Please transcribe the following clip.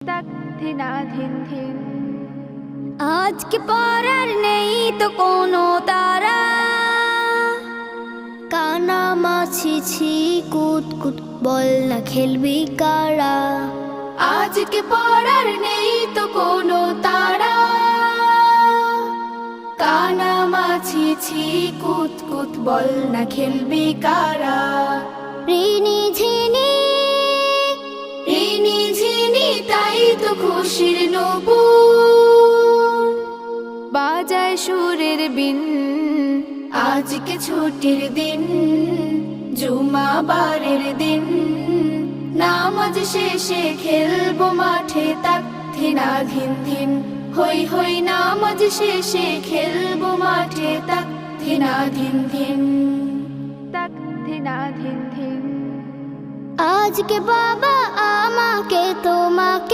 तक धिना धिन धिन। आज के পরার নেই তো কোনো তারা, কানা মাছি ছি কুত কুত বল না খেলবি কারা। आज के পরার নেই তো কোনো তারা, কানা মাছি ছি কুত কুত বল না খেলবি কারা। রিনি ঝিনি রিনি ঝিনি তাই তো খুশির নূপুর, বাজায় সুরের বিন। আজকে ছুটির দিন, জুমাবারের দিন, নামাজ শেষে খেলবো মাঠে তাক ধিনা ধিন ধিন। হই হই নামাজ শেষে খেলবো মাঠে তাক ধিনা ধিন ধিন। তাক ধিনা ধিন ধিন। আজকে বাবা আমাকে তোমাকে